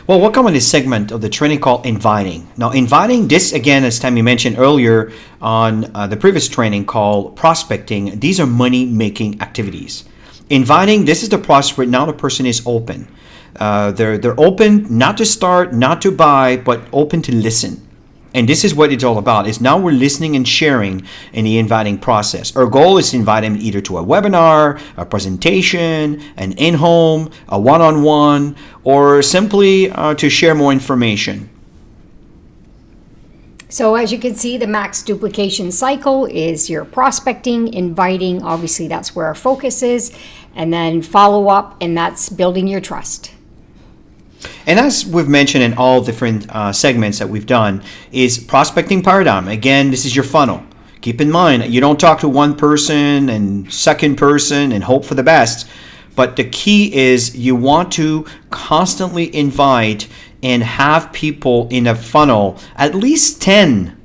Well, welcome on this segment of the training called inviting. Now, inviting, this again, as Tammy mentioned earlier on the previous training called prospecting, these are money-making activities. Inviting, this is the process where now the person is open. They're open not to start, not to buy, but open to listen. And this is what it's all about, is now we're listening and sharing in the inviting process. Our goal is to invite them either to a webinar, a presentation, an in-home, a one-on-one, or simply to share more information. So as you can see, the max duplication cycle is your prospecting, inviting, obviously that's where our focus is, and then follow up, and that's building your trust. And as we've mentioned in all different segments that we've done, is prospecting paradigm. Again, this is your funnel. Keep in mind, you don't talk to one person and second person and hope for the best. But the key is you want to constantly invite and have people in a funnel, at least 10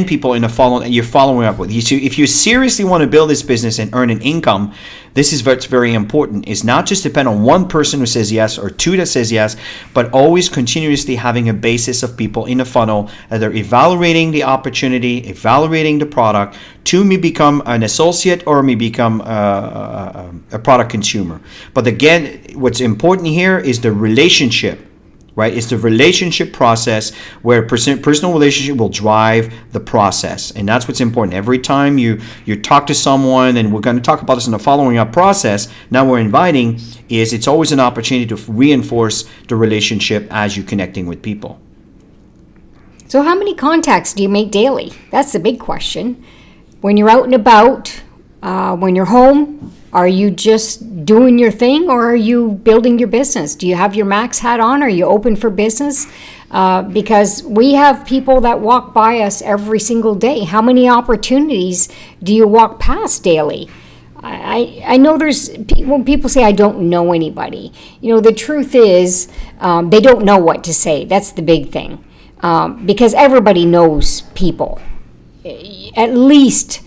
people in a funnel that you're following up with. If you seriously want to build this business and earn an income, this is what's very important, is not just depend on one person who says yes or two that says yes, but always continuously having a basis of people in the funnel that are evaluating the opportunity, evaluating the product, to me become an associate or me become a product consumer. But again, what's important here is the relationship. Right? It's the relationship process where personal relationship will drive the process. And that's what's important. Every time you talk to someone, and we're going to talk about this in the following up process, now we're inviting, is it's always an opportunity to reinforce the relationship as you're connecting with people. So how many contacts do you make daily? That's the big question. When you're out and about, when you're home, are you just doing your thing, or are you building your business? Do you have your Max hat on? Are you open for business? Because we have people that walk by us every single day. How many opportunities do you walk past daily? I know when people say, I don't know anybody, the truth is they don't know what to say. That's the big thing. Because everybody knows people. At least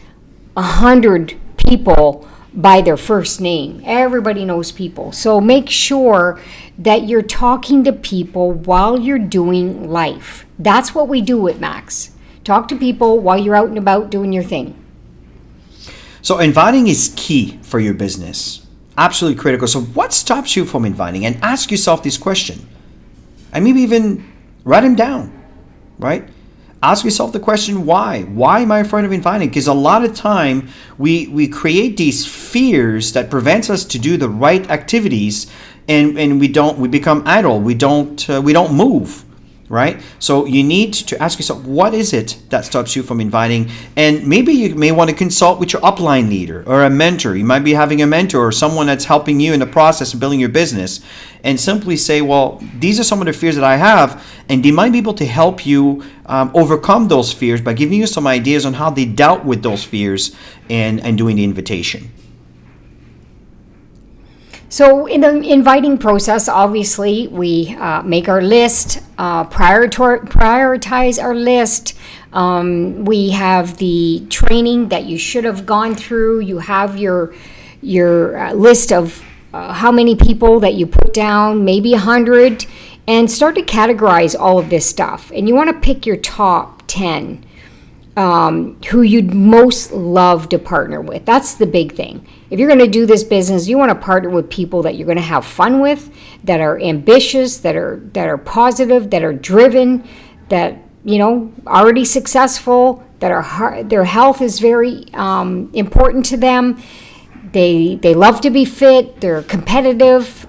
100 people by their first name. Everybody knows people. So make sure that you're talking to people while you're doing life. That's what we do at Max. Talk to people while you're out and about doing your thing. So inviting is key for your business. Absolutely critical. So what stops you from inviting? And ask yourself this question. And maybe even write them down, right? Ask yourself the question, why? Why am I afraid of inviting? Because a lot of time we create these fears that prevents us to do the right activities, and we become idle. We don't move, right? So you need to ask yourself, what is it that stops you from inviting? And maybe you may want to consult with your upline leader or a mentor. You might be having a mentor or someone that's helping you in the process of building your business, and simply say, well, these are some of the fears that I have, and they might be able to help you overcome those fears by giving you some ideas on how they dealt with those fears and doing the invitation. So in the inviting process, obviously, we make our list, prioritize our list. We have the training that you should have gone through. You have your list of how many people that you put down, maybe 100, and start to categorize all of this stuff. And you want to pick your top 10 who you'd most love to partner with. That's the big thing. If you're going to do this business, you want to partner with people that you're going to have fun with, that are ambitious, that are positive, that are driven, that already successful, that their health is very important to them. They love to be fit. They're competitive.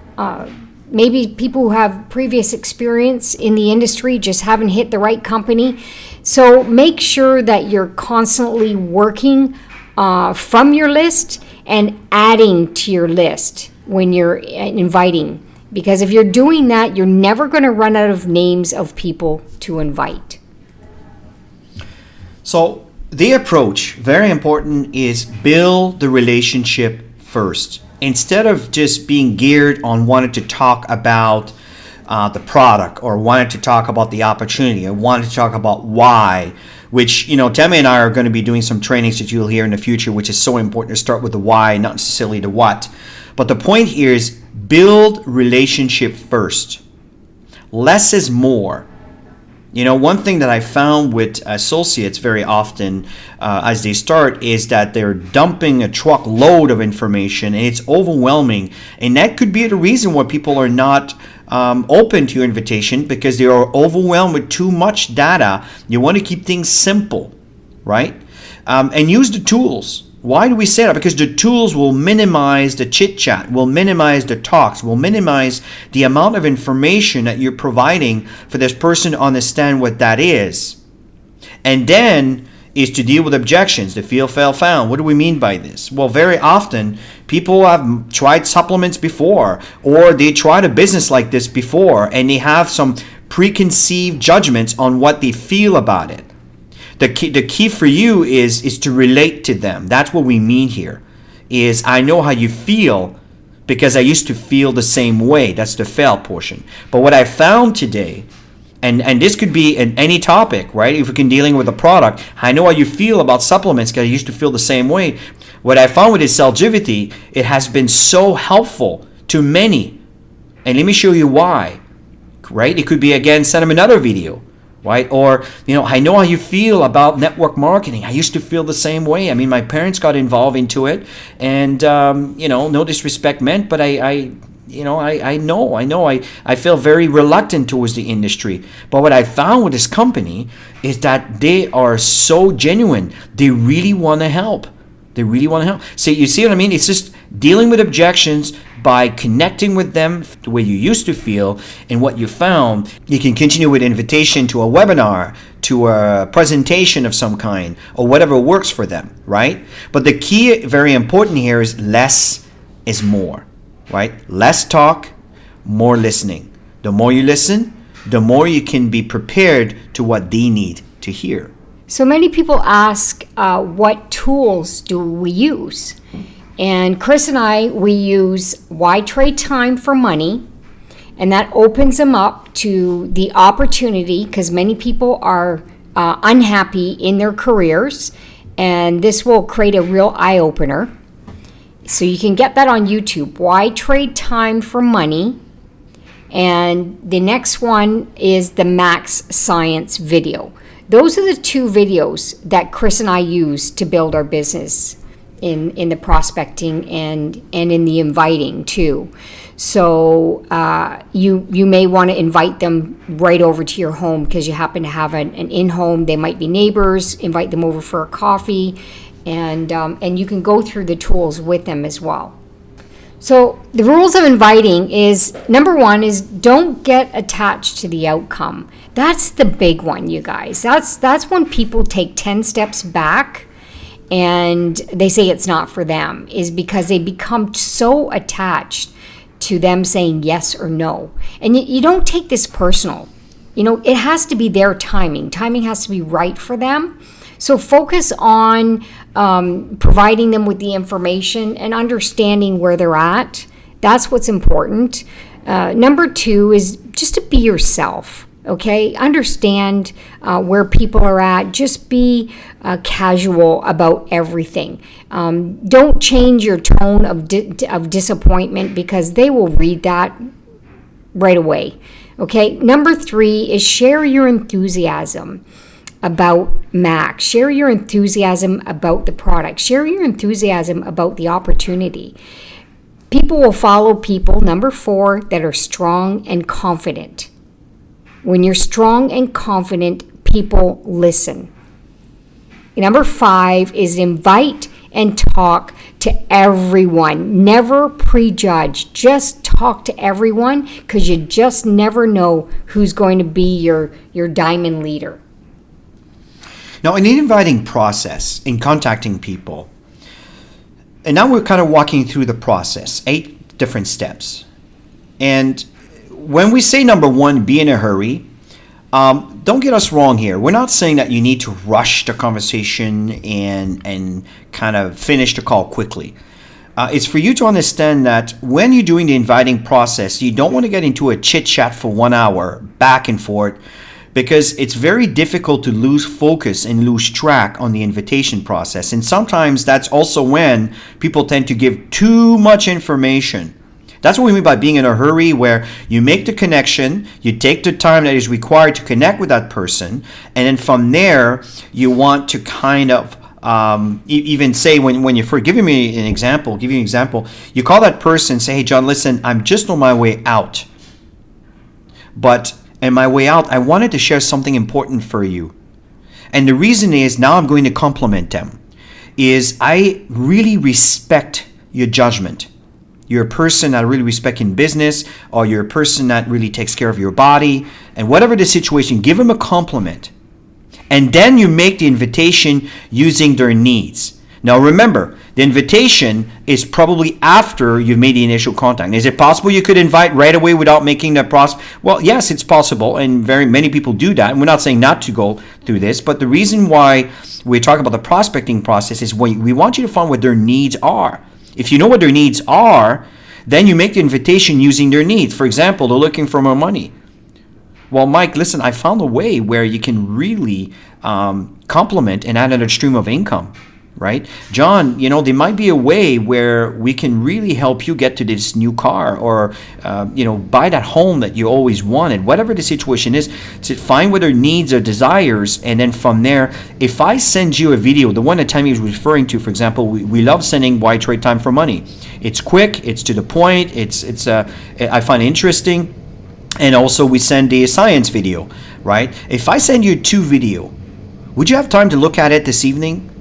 Maybe people who have previous experience in the industry just haven't hit the right company. So make sure that you're constantly working from your list and adding to your list when you're inviting. Because if you're doing that, you're never going to run out of names of people to invite. So the approach, very important, is build the relationship first. Instead of just being geared on wanting to talk about the product or wanting to talk about the opportunity or wanting to talk about why, which, Tammy and I are going to be doing some trainings that you'll hear in the future, which is so important to start with the why, not necessarily the what. But the point here is build relationship first. less is more. You know, one thing that I found with associates very often as they start is that they're dumping a truckload of information and it's overwhelming. And that could be the reason why people are not open to your invitation, because they are overwhelmed with too much data. You want to keep things simple, right? And use the tools. Why do we say that? Because the tools will minimize the chit chat, will minimize the talks, will minimize the amount of information that you're providing for this person to understand what that is. And then is to deal with objections, the feel, fail, found. What do we mean by this? Well, very often people have tried supplements before, or they tried a business like this before, and they have some preconceived judgments on what they feel about it. The key for you is to relate to them. That's what we mean here. Is I know how you feel because I used to feel the same way. That's the fail portion. But what I found today, and this could be in any topic, right? If we can dealing with a product, I know how you feel about supplements because I used to feel the same way. What I found with this Cellgivity, it has been so helpful to many. And let me show you why, right? It could be, again, send them another video. Right? Or, I know how you feel about network marketing. I used to feel the same way. I mean, my parents got involved into it, and no disrespect meant, but I feel very reluctant towards the industry. But what I found with this company is that they are so genuine. They really want to help. So you see what I mean? It's just dealing with objections by connecting with them the way you used to feel, and what you found. You can continue with invitation to a webinar, to a presentation of some kind, or whatever works for them, right? But the key, very important here, is less is more, right? Less talk, more listening. The more you listen, the more you can be prepared to what they need to hear. So many people ask, what tools do we use? And Chris and I, we use Why Trade Time for Money, and that opens them up to the opportunity, because many people are unhappy in their careers, and this will create a real eye-opener. So you can get that on YouTube, Why Trade Time for Money. And the next one is the Max Science video. Those are the two videos that Chris and I use to build our business in the prospecting and in the inviting too. So you may want to invite them right over to your home because you happen to have an in-home. They might be neighbors. Invite them over for a coffee, and you can go through the tools with them as well. So the rules of inviting is, number one is don't get attached to the outcome. That's the big one, you guys. That's when people take 10 steps back and they say it's not for them, is because they become so attached to them saying yes or no. And you don't take this personal. It has to be their timing. Timing has to be right for them. So focus on providing them with the information and understanding where they're at. That's what's important. Number two is just to be yourself. Okay, understand where people are at. Just be casual about everything. Don't change your tone of disappointment, because they will read that right away. Okay, number three is share your enthusiasm about Max. Share your enthusiasm about the product. Share your enthusiasm about the opportunity. People will follow people, number four, that are strong and confident. When you're strong and confident, people listen. Number five is invite and talk to everyone. Never prejudge. Just talk to everyone, because you just never know who's going to be your diamond leader. Now, in the inviting process, in contacting people, and now we're kind of walking through the process, 8 different steps. And when we say number one, be in a hurry, don't get us wrong here. We're not saying that you need to rush the conversation and kind of finish the call quickly. It's for you to understand that when you're doing the inviting process, you don't want to get into a chit chat for 1 hour back and forth, because it's very difficult to lose focus and lose track on the invitation process. And sometimes that's also when people tend to give too much information. That's what we mean by being in a hurry, where you make the connection, you take the time that is required to connect with that person, and then from there, you want to kind of even say, when you're giving me an example, you call that person, say, hey, John, listen, I'm just on my way out. But on my way out, I wanted to share something important for you. And the reason is, now I'm going to compliment them, is I really respect your judgment. You're a person that I really respect in business, or you're a person that really takes care of your body, and whatever the situation, give them a compliment. And then you make the invitation using their needs. Now remember, the invitation is probably after you've made the initial contact. Is it possible you could invite right away without making that process? Well, yes, it's possible, and very many people do that. And we're not saying not to go through this, but the reason why we talk about the prospecting process is we want you to find what their needs are. If you know what their needs are, then you make the invitation using their needs. For example, they're looking for more money. Well, Mike, listen, I found a way where you can really complement and add another stream of income, right? John, there might be a way where we can really help you get to this new car, or, buy that home that you always wanted. Whatever the situation is, to find what their needs or desires, and then from there, if I send you a video, the one that Tammy was referring to, for example, we love sending Why Trade Time for Money. It's quick, it's to the point, I find it interesting. And also we send the science video, right? If I send you 2 video, would you have time to look at it this evening?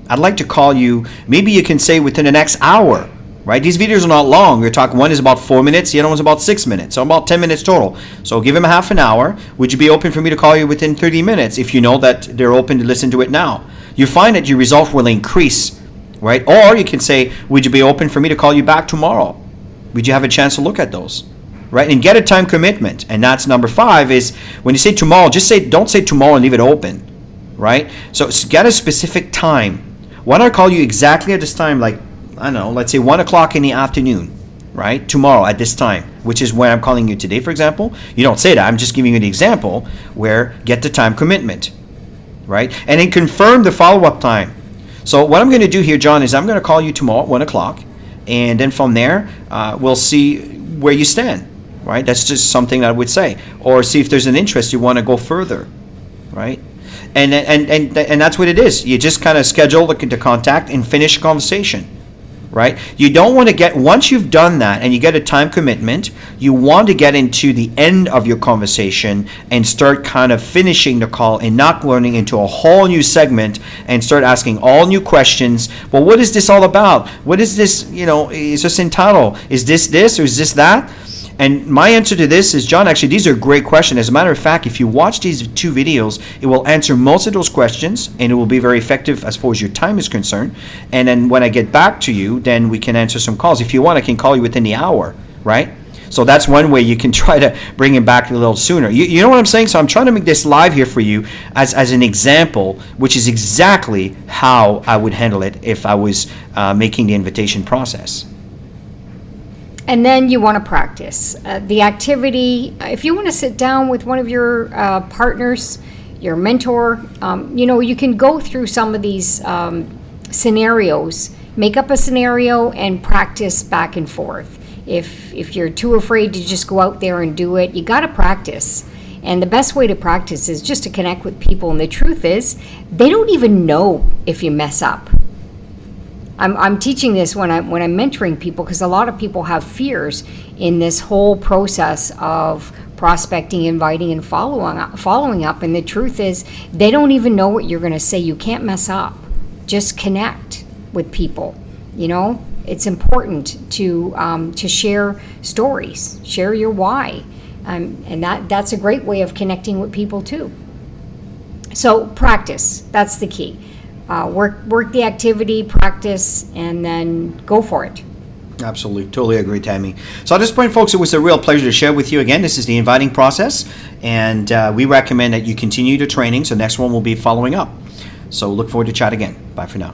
I'd like to call you. Maybe you can say within the next hour, right? These videos are not long. We're talking, one is about 4 minutes, the other one's about 6 minutes, so about 10 minutes total. So give them a half an hour. Would you be open for me to call you within 30 minutes if you know that they're open to listen to it now? You find that your result will increase, right? Or you can say, would you be open for me to call you back tomorrow? Would you have a chance to look at those? Right? And get a time commitment. And that's number 5, is when you say tomorrow, don't say tomorrow and leave it open, right? So get a specific time. Why don't I call you exactly at this time, like, I don't know, let's say 1 o'clock in the afternoon, right? Tomorrow at this time, which is when I'm calling you today, for example. You don't say that. I'm just giving you the example where get the time commitment, right? And then confirm the follow-up time. So what I'm going to do here, John, is I'm going to call you tomorrow at 1 o'clock. And then from there, we'll see where you stand. Right? That's just something I would say. Or see if there's an interest you want to go further, right? And that's what it is. You just kind of schedule the contact and finish conversation, right? You don't want to once you've done that and you get a time commitment, you want to get into the end of your conversation and start kind of finishing the call and not running into a whole new segment and start asking all new questions. Well, what is this all about? What is this, is this entitled? Is this or is this that? And my answer to this is, John, actually, these are great questions. As a matter of fact, if you watch these 2 videos, it will answer most of those questions, and it will be very effective as far as your time is concerned. And then when I get back to you, then we can answer some calls. If you want, I can call you within the hour, right? So that's one way you can try to bring it back a little sooner. You know what I'm saying? So I'm trying to make this live here for you as an example, which is exactly how I would handle it if I was making the invitation process. And then you want to practice the activity. If you want to sit down with one of your partners, your mentor, you can go through some of these scenarios, make up a scenario and practice back and forth. If you're too afraid to just go out there and do it, you got to practice. And the best way to practice is just to connect with people. And the truth is, they don't even know if you mess up. I'm teaching this when I'm mentoring people, because a lot of people have fears in this whole process of prospecting, inviting, and following up. And the truth is, they don't even know what you're going to say. You can't mess up. Just connect with people. It's important to share stories, share your why, and that's a great way of connecting with people too. So practice. That's the key. Work the activity, practice, and then go for it. Absolutely. Totally agree, Tammy. So at this point, folks, it was a real pleasure to share with you. Again, this is the inviting process, and we recommend that you continue the training. So next one will be following up. So look forward to chat again. Bye for now.